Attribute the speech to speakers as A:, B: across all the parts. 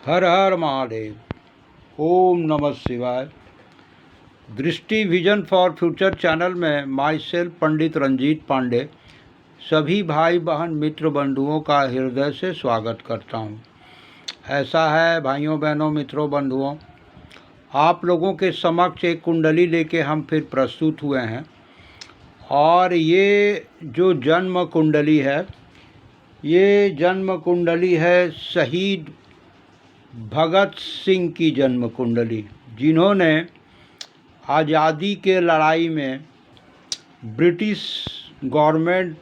A: हर हर महादेव। ओम नमः शिवाय। दृष्टि विजन फॉर फ्यूचर चैनल में माई सेल्फ पंडित रंजीत पांडे सभी भाई बहन मित्र बंधुओं का हृदय से स्वागत करता हूँ। ऐसा है भाइयों बहनों मित्रों बंधुओं, आप लोगों के समक्ष एक कुंडली लेके हम फिर प्रस्तुत हुए हैं। और ये जो जन्म कुंडली है, ये जन्म कुंडली है शहीद भगत सिंह की जन्म कुंडली, जिन्होंने आज़ादी के लड़ाई में ब्रिटिश गवर्नमेंट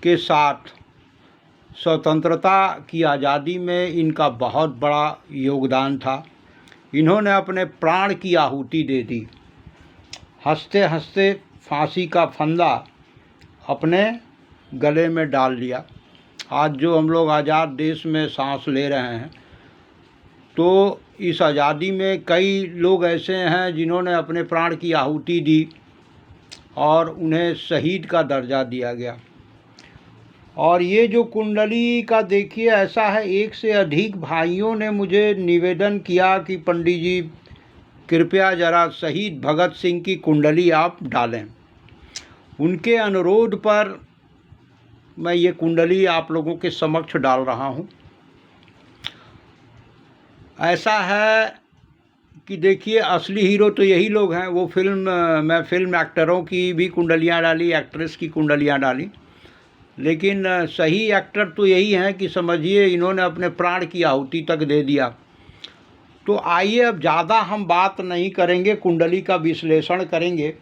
A: के साथ स्वतंत्रता की आज़ादी में इनका बहुत बड़ा योगदान था। इन्होंने अपने प्राण की आहुति दे दी। हंसते हंसते फांसी का फंदा अपने गले में डाल लिया। आज जो हम लोग आज़ाद देश में सांस ले रहे हैं, तो इस आज़ादी में कई लोग ऐसे हैं जिन्होंने अपने प्राण की आहुति दी और उन्हें शहीद का दर्जा दिया गया। और ये जो कुंडली का देखिए ऐसा है, एक से अधिक भाइयों ने मुझे निवेदन किया कि पंडित जी कृपया ज़रा शहीद भगत सिंह की कुंडली आप डालें। उनके अनुरोध पर मैं ये कुंडली आप लोगों के समक्ष डाल रहा हूँ। ऐसा है कि देखिए असली हीरो तो यही लोग हैं। वो मैं फिल्म एक्टरों की भी कुंडलियाँ डाली, एक्ट्रेस की कुंडलियाँ डाली, लेकिन सही एक्टर तो यही हैं कि समझिए इन्होंने अपने प्राण की आहुति तक दे दिया। तो आइए अब ज़्यादा हम बात नहीं करेंगे, कुंडली का विश्लेषण करेंगे।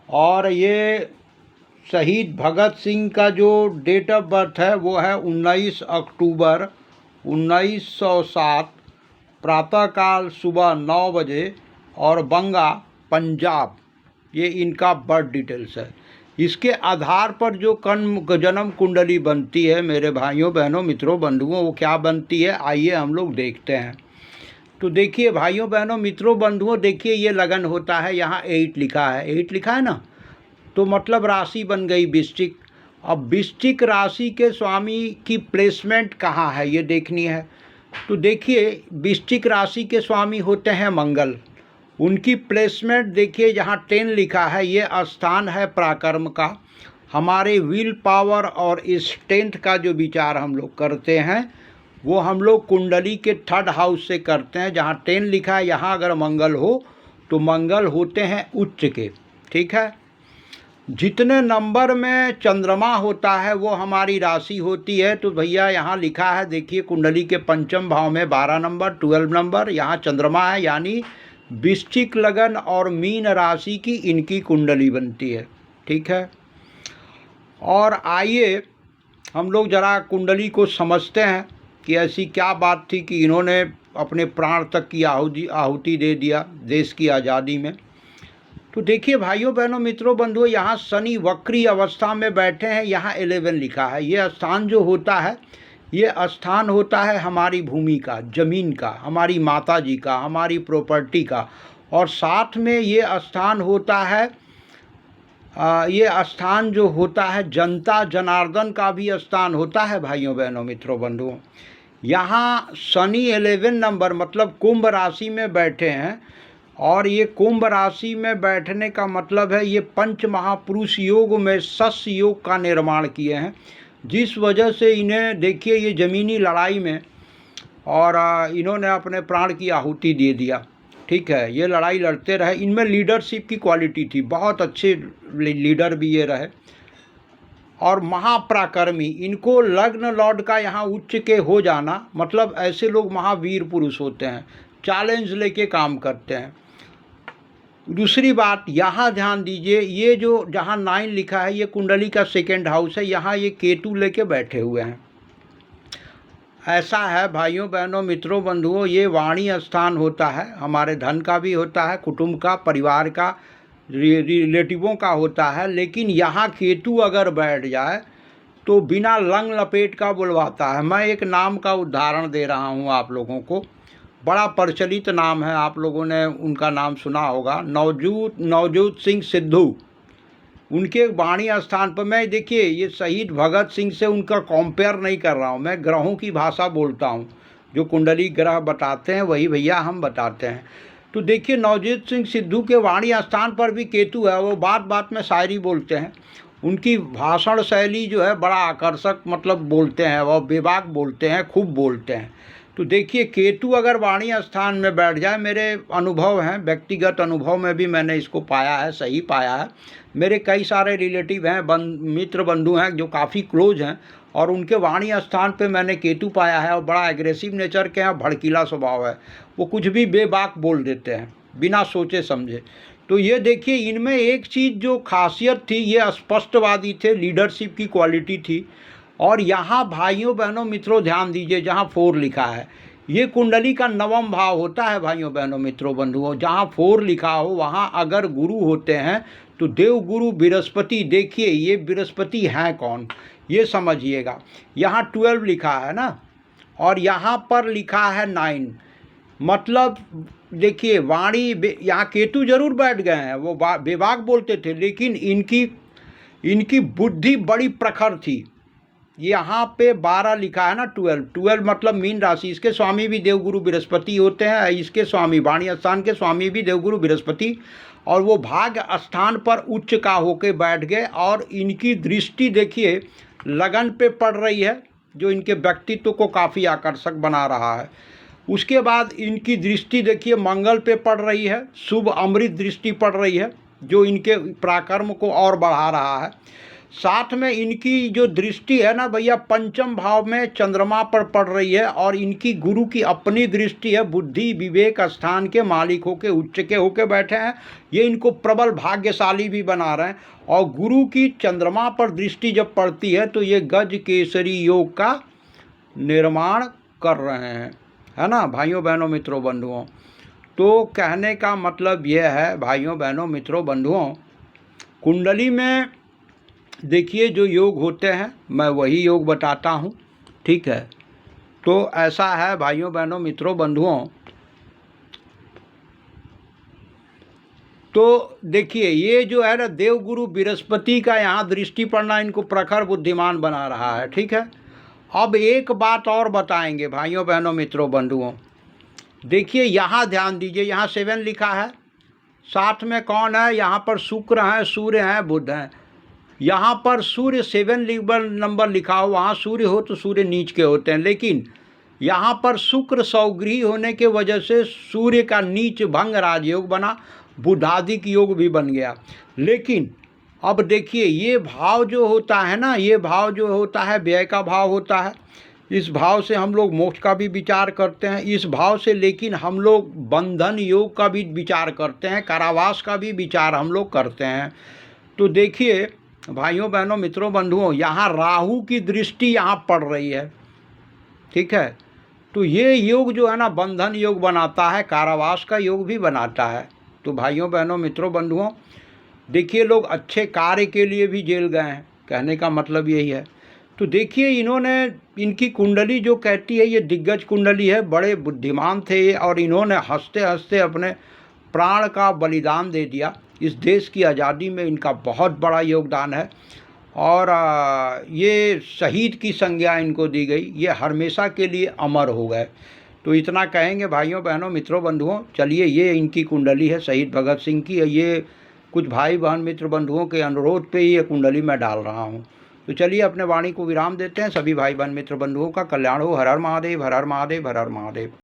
A: और ये शहीद भगत सिंह का जो डेट ऑफ बर्थ है वो है 19 अक्टूबर 1907, प्रातःकाल सुबह 9 बजे और बंगा पंजाब। ये इनका बर्थ डिटेल्स है। इसके आधार पर जो जन्म कुंडली बनती है मेरे भाइयों बहनों मित्रों बंधुओं, वो क्या बनती है आइए हम लोग देखते हैं। तो देखिए भाइयों बहनों मित्रों बंधुओं, देखिए ये लगन होता है, यहाँ 8 लिखा है, 8 लिखा है ना, तो मतलब राशि बन गई वृश्चिक। अब वृश्चिक राशि के स्वामी की प्लेसमेंट कहाँ है ये देखनी है। तो देखिए वृश्चिक राशि के स्वामी होते हैं मंगल। उनकी प्लेसमेंट देखिए जहाँ 10 लिखा है, ये स्थान है पराक्रम का। हमारे विल पावर और स्ट्रेंथ का जो विचार हम लोग करते हैं वो हम लोग कुंडली के 3rd हाउस से करते हैं। जहाँ 10 लिखा है यहाँ अगर मंगल हो तो मंगल होते हैं उच्च के, ठीक है। जितने नंबर में चंद्रमा होता है वो हमारी राशि होती है। तो भैया यहाँ लिखा है देखिए कुंडली के 5म भाव में 12 नंबर 12 नंबर यहाँ चंद्रमा है, यानी वृश्चिक लगन और मीन राशि की इनकी कुंडली बनती है, ठीक है। और आइए हम लोग ज़रा कुंडली को समझते हैं कि ऐसी क्या बात थी कि इन्होंने अपने प्राण तक की आहुति दे दिया देश की आज़ादी में। तो देखिए भाइयों बहनों मित्रों बंधुओं, यहाँ शनि वक्री अवस्था में बैठे हैं। यहाँ 11 लिखा है। ये स्थान जो होता है, ये स्थान होता है हमारी भूमि का, ज़मीन का, हमारी माता जी का, हमारी प्रॉपर्टी का। और साथ में ये स्थान होता है ये स्थान जो होता है जनता जनार्दन का भी स्थान होता है भाइयों बहनों मित्रों बंधुओं। यहाँ शनि 11 नंबर मतलब कुंभ राशि में बैठे हैं। और ये कुंभ राशि में बैठने का मतलब है ये पंच महापुरुष योग में शस्य योग का निर्माण किए हैं, जिस वजह से इन्हें देखिए ये ज़मीनी लड़ाई में और इन्होंने अपने प्राण की आहुति दे दिया, ठीक है। ये लड़ाई लड़ते रहे, इनमें लीडरशिप की क्वालिटी थी, बहुत अच्छे लीडर भी ये रहे और महापराक्रमी। इनको लग्न लॉर्ड का यहाँ उच्च के हो जाना मतलब ऐसे लोग महावीर पुरुष होते हैं, चैलेंज लेके काम करते हैं। दूसरी बात यहाँ ध्यान दीजिए, ये जो जहाँ 9 लिखा है ये कुंडली का 2nd हाउस है। यहाँ ये केतु लेके बैठे हुए हैं। ऐसा है भाइयों बहनों मित्रों बंधुओं, ये वाणी स्थान होता है, हमारे धन का भी होता है, कुटुंब का, परिवार का, रिलेटिवों का होता है। लेकिन यहाँ केतु अगर बैठ जाए तो बिना लंग लपेट का बुलवाता है। मैं एक नाम का उदाहरण दे रहा हूँ आप लोगों को, बड़ा प्रचलित नाम है, आप लोगों ने उनका नाम सुना होगा, नवजोत सिंह सिद्धू। उनके वाणी स्थान पर मैं देखिए ये शहीद भगत सिंह से उनका कंपेयर नहीं कर रहा हूँ, मैं ग्रहों की भाषा बोलता हूँ। जो कुंडली ग्रह बताते हैं वही भैया हम बताते हैं। तो देखिए नवजोत सिंह सिद्धू के वाणी स्थान पर भी केतु है, वो बात बात में शायरी बोलते हैं। उनकी भाषण शैली जो है बड़ा आकर्षक मतलब बोलते हैं, वो बेबाक बोलते हैं, खूब बोलते हैं। तो देखिए केतु अगर वाणी स्थान में बैठ जाए, मेरे अनुभव हैं, व्यक्तिगत अनुभव में भी मैंने इसको पाया है, सही पाया है। मेरे कई सारे रिलेटिव हैं, मित्र बंधु हैं जो काफ़ी क्लोज हैं, और उनके वाणी स्थान पे मैंने केतु पाया है, और बड़ा एग्रेसिव नेचर के हैं, भड़कीला स्वभाव है, वो कुछ भी बेबाक बोल देते हैं बिना सोचे समझे। तो ये देखिए इनमें एक चीज़ जो खासियत थी, ये स्पष्टवादी थे, लीडरशिप की क्वालिटी थी। और यहाँ भाइयों बहनों मित्रों ध्यान दीजिए, जहाँ 4 लिखा है, ये कुंडली का 9वां भाव होता है भाइयों बहनों मित्रों बंधुओं। जहाँ 4 लिखा हो वहाँ अगर गुरु होते हैं तो देव गुरु बृहस्पति, देखिए ये बृहस्पति हैं कौन, ये समझिएगा। यहाँ 12 लिखा है ना, और यहाँ पर लिखा है 9, मतलब देखिए वाणी यहाँ केतु जरूर बैठ गए हैं, वो बेबाक बोलते थे, लेकिन इनकी बुद्धि बड़ी प्रखर थी। यहाँ पे 12 लिखा है ना, 12 मतलब मीन राशि, इसके स्वामी भी देवगुरु बृहस्पति होते हैं, इसके स्वामी वाणी स्थान के स्वामी भी देवगुरु बृहस्पति, और वो भाग्य स्थान पर उच्च का होके बैठ गए। और इनकी दृष्टि देखिए लगन पे पड़ रही है, जो इनके व्यक्तित्व को काफ़ी आकर्षक बना रहा है। उसके बाद इनकी दृष्टि देखिए मंगल पे पड़ रही है, शुभ अमृत दृष्टि पड़ रही है, जो इनके पराक्रम को और बढ़ा रहा है। साथ में इनकी जो दृष्टि है ना भैया, पंचम भाव में चंद्रमा पर पड़ रही है, और इनकी गुरु की अपनी दृष्टि है, बुद्धि विवेक स्थान के मालिक होके उच्च के होके बैठे हैं, ये इनको प्रबल भाग्यशाली भी बना रहे हैं। और गुरु की चंद्रमा पर दृष्टि जब पड़ती है तो ये गज केसरी योग का निर्माण कर रहे हैं, है ना भाइयों बहनों मित्रों बंधुओं। तो कहने का मतलब यह है भाइयों बहनों मित्रों बंधुओं, कुंडली में देखिए जो योग होते हैं मैं वही योग बताता हूँ, ठीक है। तो ऐसा है भाइयों बहनों मित्रों बंधुओं। तो देखिए ये जो है ना देवगुरु बृहस्पति का यहाँ दृष्टि पड़ना इनको प्रखर बुद्धिमान बना रहा है, ठीक है। अब एक बात और बताएंगे भाइयों बहनों मित्रों बंधुओं, देखिए यहाँ ध्यान दीजिए, यहाँ 7 लिखा है, साथ में कौन है, यहाँ पर शुक्र हैं, सूर्य हैं, बुध हैं। यहाँ पर सूर्य 7 नंबर लिखा हो, वहाँ सूर्य हो तो सूर्य नीच के होते हैं, लेकिन यहाँ पर शुक्र सौगृही होने के वजह से सूर्य का नीच भंग राजयोग बना, बुधादिक योग भी बन गया। लेकिन अब देखिए ये भाव जो होता है ना, ये भाव जो होता है व्यय का भाव होता है, इस भाव से हम लोग मोक्ष का भी विचार करते हैं, इस भाव से लेकिन हम लोग बंधन योग का भी विचार करते हैं, कारावास का भी विचार हम लोग करते हैं। तो देखिए भाइयों बहनों मित्रों बंधुओं, यहाँ राहु की दृष्टि यहाँ पड़ रही है, ठीक है। तो ये योग जो है ना बंधन योग बनाता है, कारावास का योग भी बनाता है। तो भाइयों बहनों मित्रों बंधुओं देखिए लोग अच्छे कार्य के लिए भी जेल गए हैं, कहने का मतलब यही है। तो देखिए इन्होंने, इनकी कुंडली जो कहती है ये दिग्गज कुंडली है, बड़े बुद्धिमान थे और इन्होंने हंसते हंसते अपने प्राण का बलिदान दे दिया। इस देश की आज़ादी में इनका बहुत बड़ा योगदान है, और ये शहीद की संज्ञा इनको दी गई, ये हमेशा के लिए अमर हो गए। तो इतना कहेंगे भाइयों बहनों मित्रों बंधुओं। चलिए ये इनकी कुंडली है शहीद भगत सिंह की, ये कुछ भाई बहन मित्र बंधुओं के अनुरोध पे ही ये कुंडली मैं डाल रहा हूँ। तो चलिए अपने वाणी को विराम देते हैं। सभी भाई बहन मित्र बंधुओं का कल्याण हो। हर हर महादेव, हर हर महादेव, हर हर महादेव।